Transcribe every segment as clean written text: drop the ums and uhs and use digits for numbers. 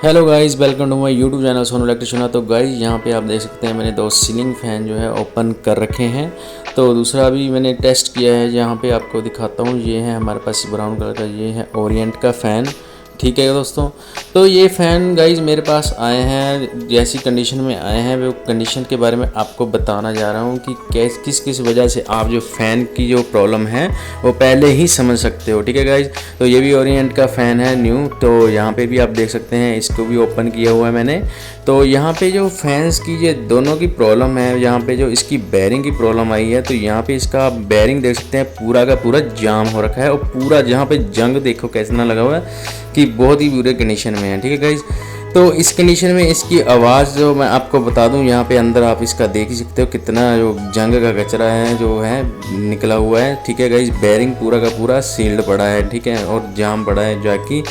Hello guys, welcome to my YouTube channel Sonu electrician. तो guys यहाँ पे आप देख सकते हैं मैंने 2 सीलिंग फ़ैन जो है ओपन कर रखे हैं। तो दूसरा भी मैंने टेस्ट किया है, यहाँ पे आपको दिखाता हूँ। ये है हमारे पास ब्राउन कलर का, ये है ओरिएंट का फ़ैन। ठीक है दोस्तों, तो ये फ़ैन गाइस मेरे पास आए हैं, जैसी कंडीशन में आए हैं वो कंडीशन के बारे में आपको बताना जा रहा हूँ कि किस किस वजह से आप जो फ़ैन की जो प्रॉब्लम है वो पहले ही समझ सकते हो। ठीक है गाइस, तो ये भी ओरिएंट का फ़ैन है न्यू। तो यहाँ पे भी आप देख सकते हैं, इसको भी ओपन किया हुआ है मैंने। तो यहाँ पे जो फैंस की ये दोनों की प्रॉब्लम है, यहाँ पे जो इसकी बेयरिंग की प्रॉब्लम आई है, तो यहाँ पे इसका बेयरिंग देख सकते हैं पूरा का पूरा जाम हो रखा है। और पूरा जहाँ पे जंग देखो कैसा लगा हुआ है कि बहुत ही बुरे कंडीशन में है। ठीक है गाइज, तो इस कंडीशन में इसकी आवाज़ जो मैं आपको बता दूं, यहाँ पे अंदर आप इसका देख ही सकते हो कितना जो जंग का कचरा है जो है निकला हुआ है। ठीक है गाइज, बेयरिंग पूरा का पूरा सील्ड पड़ा है। ठीक है, और जाम पड़ा है जो कि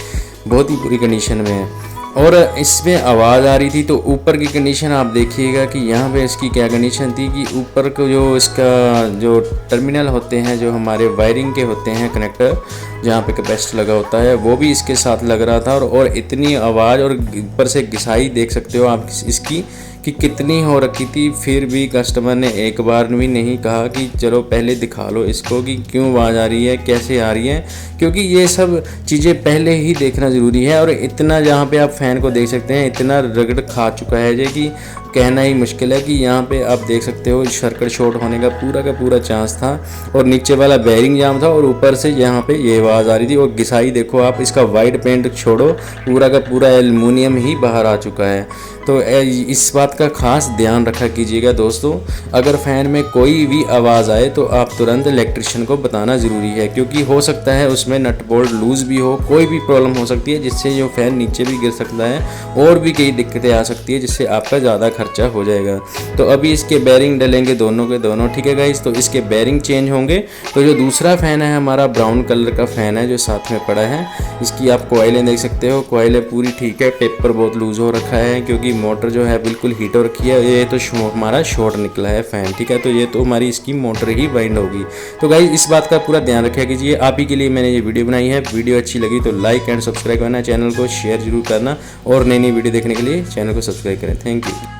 बहुत ही बुरी कंडीशन में है। और इसमें आवाज़ आ रही थी। तो ऊपर की कंडीशन आप देखिएगा कि यहाँ पे इसकी क्या कंडीशन थी कि ऊपर को जो इसका जो टर्मिनल होते हैं, जो हमारे वायरिंग के होते हैं कनेक्टर, जहाँ पे कैपेसिटर लगा होता है, वो भी इसके साथ लग रहा था। और इतनी आवाज़ और ऊपर से घिसाई देख सकते हो आप इसकी कि कितनी हो रखी थी। फिर भी कस्टमर ने एक बार भी नहीं कहा कि चलो पहले दिखा लो इसको कि क्यों आवाज़ आ रही है, कैसे आ रही है, क्योंकि ये सब चीज़ें पहले ही देखना ज़रूरी है। और इतना जहाँ पे आप फ़ैन को देख सकते हैं, इतना रगड़ खा चुका है जो कि कहना ही मुश्किल है। कि यहाँ पे आप देख सकते हो सर्किट शॉर्ट होने का पूरा चांस था। और नीचे वाला बेयरिंग जाम था और ऊपर से यहाँ पे ये आवाज़ आ रही थी। और घिसाई देखो आप, इसका वाइट पेंट छोड़ो, पूरा का पूरा एल्युमिनियम ही बाहर आ चुका है। तो इस बात का खास ध्यान रखा कीजिएगा दोस्तों। अगर फ़ैन में कोई भी आवाज़ आए तो आप तुरंत इलेक्ट्रिशियन को बताना ज़रूरी है, क्योंकि हो सकता है उसमें नट बोल्ट लूज़ भी हो, कोई भी प्रॉब्लम हो सकती है जिससे जो फ़ैन नीचे भी गिर सकता है और भी कई दिक्कतें आ सकती है, जिससे आपका ज़्यादा खर्चा हो जाएगा। तो अभी इसके बेयरिंग डलेंगे दोनों के दोनों। ठीक है गाइस, तो इसके बेयरिंग चेंज होंगे। तो जो दूसरा फ़ैन है हमारा ब्राउन कलर का फ़ैन है जो साथ में पड़ा है, इसकी आप कोयलें देख सकते हो। कोयलें पूरी ठीक है, टेपर बहुत लूज़ हो रखा है क्योंकि मोटर जो है बिल्कुल हीट हो रखी है। ये तो हमारा शॉर्ट निकला है फ़ैन। ठीक है, तो ये तो हमारी इसकी मोटर ही वाइंड होगी। तो गाइस इस बात का पूरा ध्यान रखा कीजिए। आप ही के लिए मैंने ये वीडियो बनाई है। वीडियो अच्छी लगी तो लाइक एंड सब्सक्राइब करना, चैनल को शेयर जरूर करना, और नई नई वीडियो देखने के लिए चैनल को सब्सक्राइब करें। Thank you.